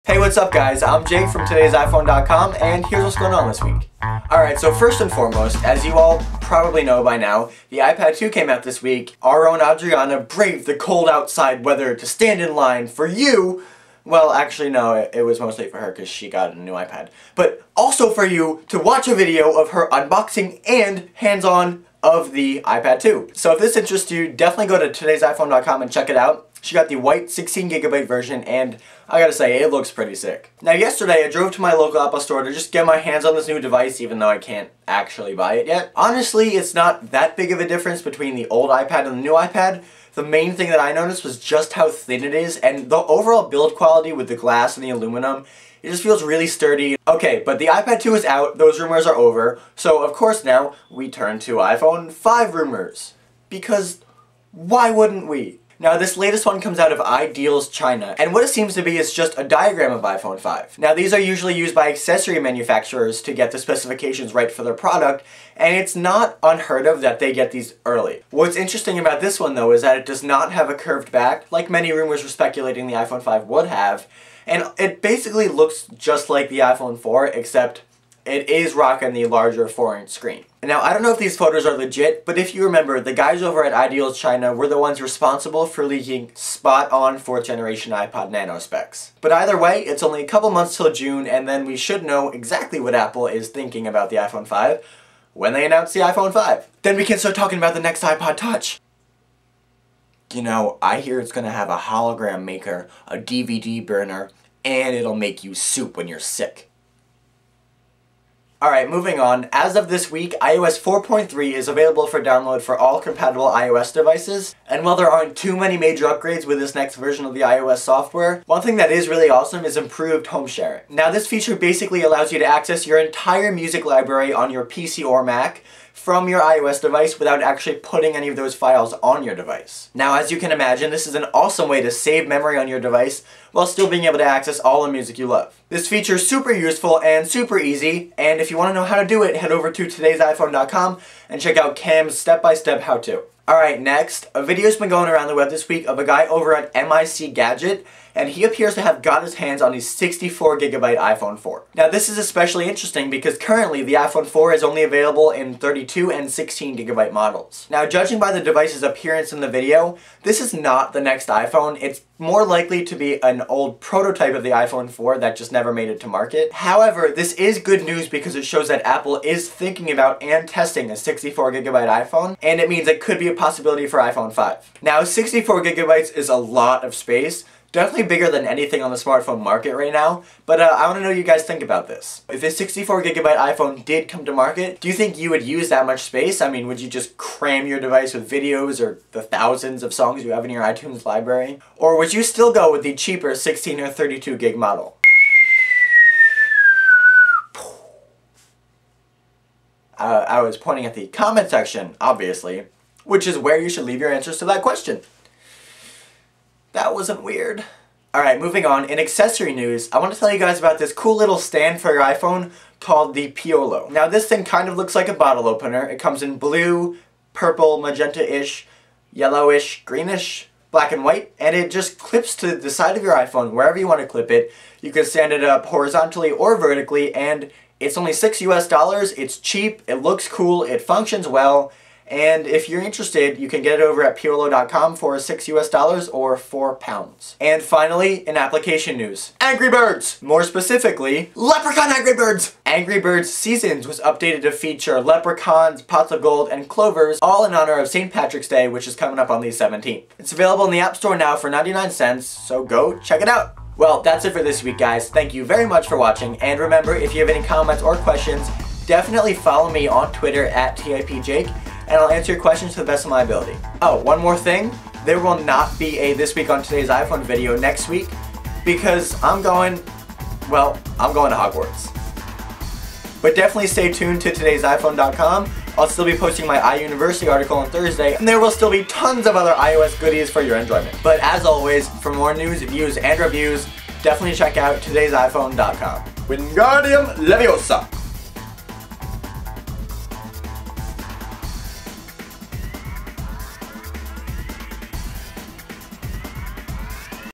Hey, what's up guys? I'm Jake from TodaysiPhone.com and here's what's going on this week. Alright, so first and foremost, as you all probably know by now, the iPad 2 came out this week. Our own Adriana braved the cold outside weather to stand in line for you. Well, actually no, it was mostly for her because she got a new iPad. But also for you to watch a video of her unboxing and hands-on of the iPad 2. So if this interests you, definitely go to TodaysiPhone.com and check it out. She got the white 16GB version and I gotta say, it looks pretty sick. Now yesterday I drove to my local Apple store to just get my hands on this new device even though I can't actually buy it yet. Honestly, it's not that big of a difference between the old iPad and the new iPad. The main thing that I noticed was just how thin it is and the overall build quality with the glass and the aluminum. It just feels really sturdy. Okay, but the iPad 2 is out, those rumors are over, so of course now we turn to iPhone 5 rumors. Because why wouldn't we? Now this latest one comes out of Ideals China, and what it seems to be is just a diagram of iPhone 5. Now these are usually used by accessory manufacturers to get the specifications right for their product, and it's not unheard of that they get these early. What's interesting about this one though is that it does not have a curved back, like many rumors were speculating the iPhone 5 would have, and it basically looks just like the iPhone 4, except it is rocking the larger 4-inch screen. Now, I don't know if these photos are legit, but if you remember, the guys over at Ideals China were the ones responsible for leaking spot-on 4th generation iPod Nano specs. But either way, it's only a couple months till June, and then we should know exactly what Apple is thinking about the iPhone 5 when they announce the iPhone 5. Then we can start talking about the next iPod Touch. You know, I hear it's gonna have a hologram maker, a DVD burner, and it'll make you soup when you're sick. Alright, moving on. As of this week, iOS 4.3 is available for download for all compatible iOS devices. And while there aren't too many major upgrades with this next version of the iOS software, one thing that is really awesome is improved home sharing. Now this feature basically allows you to access your entire music library on your PC or Mac from your iOS device without actually putting any of those files on your device. Now, as you can imagine, this is an awesome way to save memory on your device while still being able to access all the music you love. This feature is super useful and super easy, and if you want to know how to do it, head over to TodaysiPhone.com and check out Cam's step-by-step how-to. Alright, next, a video's been going around the web this week of a guy over at MIC Gadget, and he appears to have got his hands on the 64GB iPhone 4. Now this is especially interesting because currently the iPhone 4 is only available in 32 and 16GB models. Now judging by the device's appearance in the video, this is not the next iPhone. It's more likely to be an old prototype of the iPhone 4 that just never made it to market. However, this is good news because it shows that Apple is thinking about and testing a 64GB iPhone, and it means it could be a possibility for iPhone 5. Now 64GB is a lot of space, definitely bigger than anything on the smartphone market right now, but I want to know what you guys think about this. If a 64GB iPhone did come to market, do you think you would use that much space? I mean, would you just cram your device with videos or the thousands of songs you have in your iTunes library? Or would you still go with the cheaper 16 or 32 gig model? I was pointing at the comment section, obviously, which is where you should leave your answers to that question. That wasn't weird. Alright, moving on. In accessory news, I want to tell you guys about this cool little stand for your iPhone called the Piolo. Now this thing kind of looks like a bottle opener. It comes in blue, purple, magenta-ish, yellowish, greenish, black and white, and it just clips to the side of your iPhone wherever you want to clip it. You can stand it up horizontally or vertically, and it's only $6 US. It's cheap, it looks cool, it functions well. And if you're interested, you can get it over at piolo.com for $6 US or £4. And finally, in application news, Angry Birds! More specifically, Leprechaun Angry Birds! Angry Birds Seasons was updated to feature leprechauns, pots of gold, and clovers, all in honor of St. Patrick's Day, which is coming up on the 17th. It's available in the App Store now for 99 cents, so go check it out! Well, that's it for this week, guys. Thank you very much for watching, and remember, if you have any comments or questions, definitely follow me on Twitter at TIPJake, and I'll answer your questions to the best of my ability. Oh, one more thing. There will not be a This Week on Today's iPhone video next week because I'm going to Hogwarts. But definitely stay tuned to TodaysiPhone.com. I'll still be posting my iUniversity article on Thursday, and there will still be tons of other iOS goodies for your enjoyment. But as always, for more news, views, and reviews, definitely check out TodaysiPhone.com. Wingardium Leviosa!